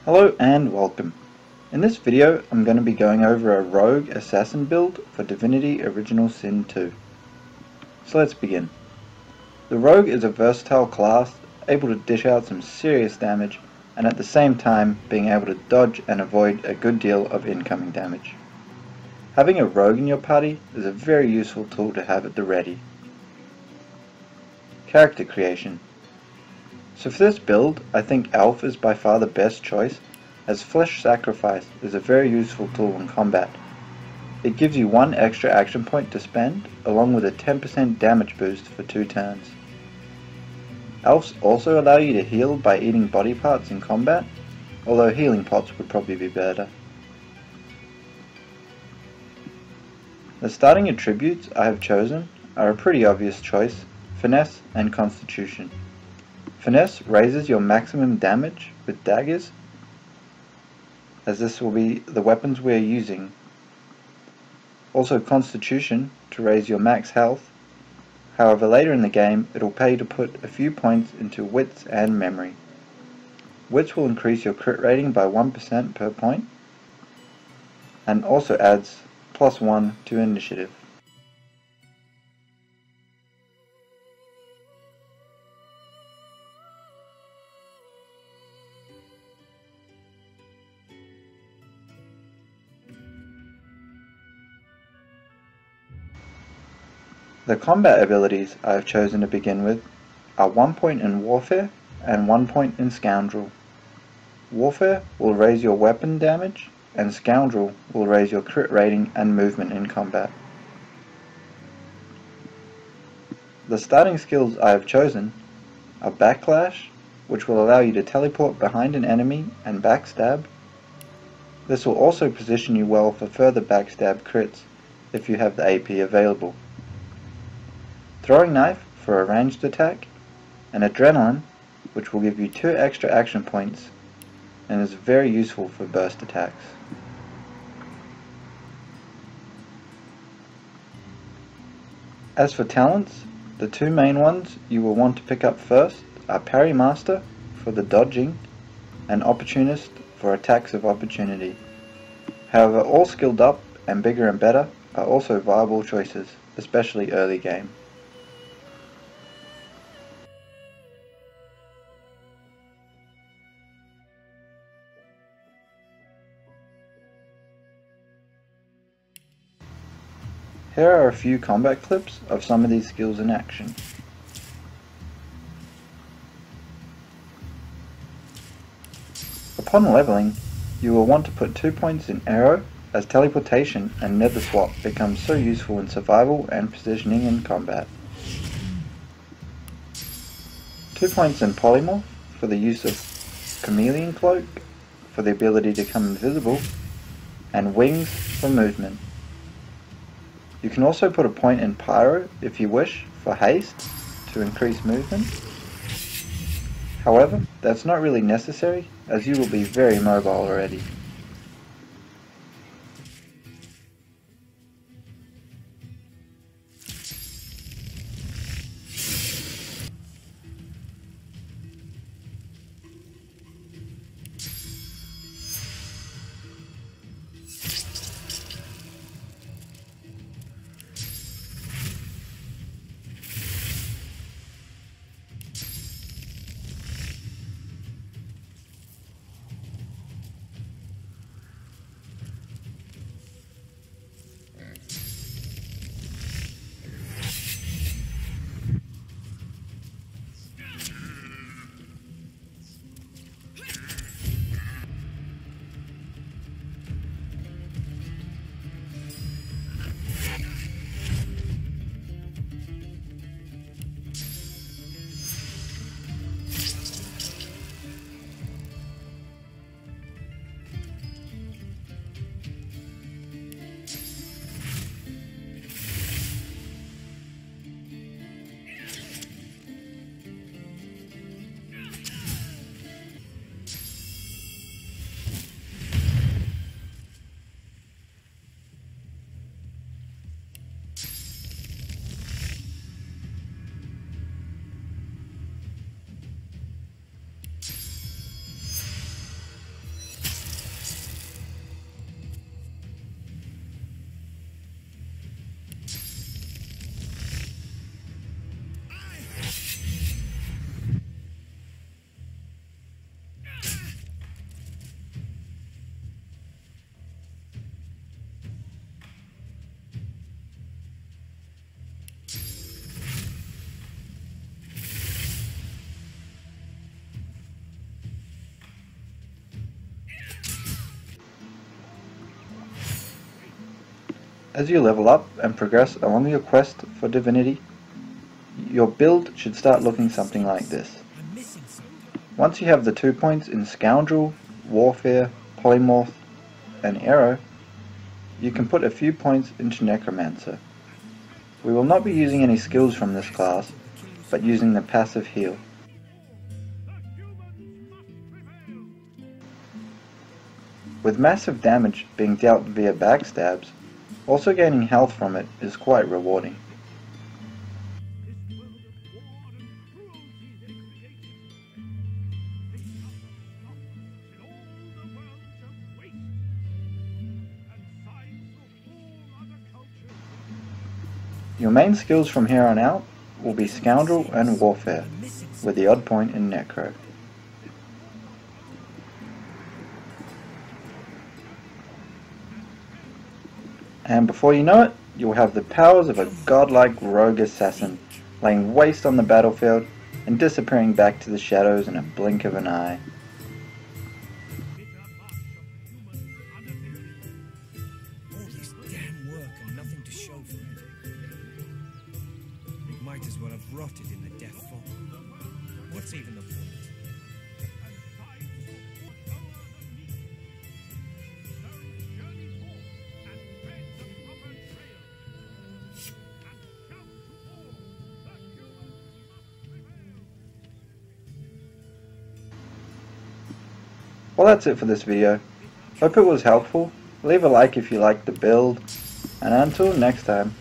Hello and welcome. In this video I'm going to be going over a rogue assassin build for Divinity Original Sin 2. So let's begin. The rogue is a versatile class, able to dish out some serious damage and at the same time being able to dodge and avoid a good deal of incoming damage. Having a rogue in your party is a very useful tool to have at the ready. Character creation. So for this build, I think Elf is by far the best choice, as Flesh Sacrifice is a very useful tool in combat. It gives you one extra action point to spend, along with a 10% damage boost for 2 turns. Elves also allow you to heal by eating body parts in combat, although healing pots would probably be better. The starting attributes I have chosen are a pretty obvious choice: Finesse and Constitution. Finesse raises your maximum damage with daggers, as this will be the weapons we are using. Also Constitution to raise your max health, however later in the game it will pay you to put a few points into Wits and Memory. Wits will increase your crit rating by 1% per point, and also adds +1 to Initiative. The combat abilities I have chosen to begin with are 1 point in Warfare and 1 point in Scoundrel. Warfare will raise your weapon damage, and Scoundrel will raise your crit rating and movement in combat. The starting skills I have chosen are Backlash, which will allow you to teleport behind an enemy and backstab. This will also position you well for further backstab crits if you have the AP available. Throwing Knife for a ranged attack, and Adrenaline, which will give you 2 extra action points and is very useful for burst attacks. As for talents, the 2 main ones you will want to pick up first are Parry Master for the dodging and Opportunist for attacks of opportunity. However, all skilled up and bigger and better are also viable choices, especially early game. Here are a few combat clips of some of these skills in action. Upon leveling, you will want to put 2 points in Arrow, as teleportation and nether swap becomes so useful in survival and positioning in combat. 2 points in Polymorph for the use of Chameleon Cloak for the ability to become invisible, and Wings for movement. You can also put a point in Pyro if you wish for haste to increase movement. However, that's not really necessary, as you will be very mobile already. As you level up and progress along your quest for Divinity, your build should start looking something like this. Once you have the 2 points in Scoundrel, Warfare, Polymorph, and Arrow, you can put a few points into Necromancer. We will not be using any skills from this class, but using the passive heal. With massive damage being dealt via backstabs, also gaining health from it is quite rewarding. Your main skills from here on out will be Scoundrel and Warfare, with the odd point in Necro. And before you know it, you will have the powers of a godlike rogue assassin, laying waste on the battlefield and disappearing back to the shadows in a blink of an eye. All this damn work and nothing to show for it. It might as well have rotted in the death fog. What's even the point? Well, that's it for this video. Hope it was helpful. Leave a like if you liked the build, and until next time.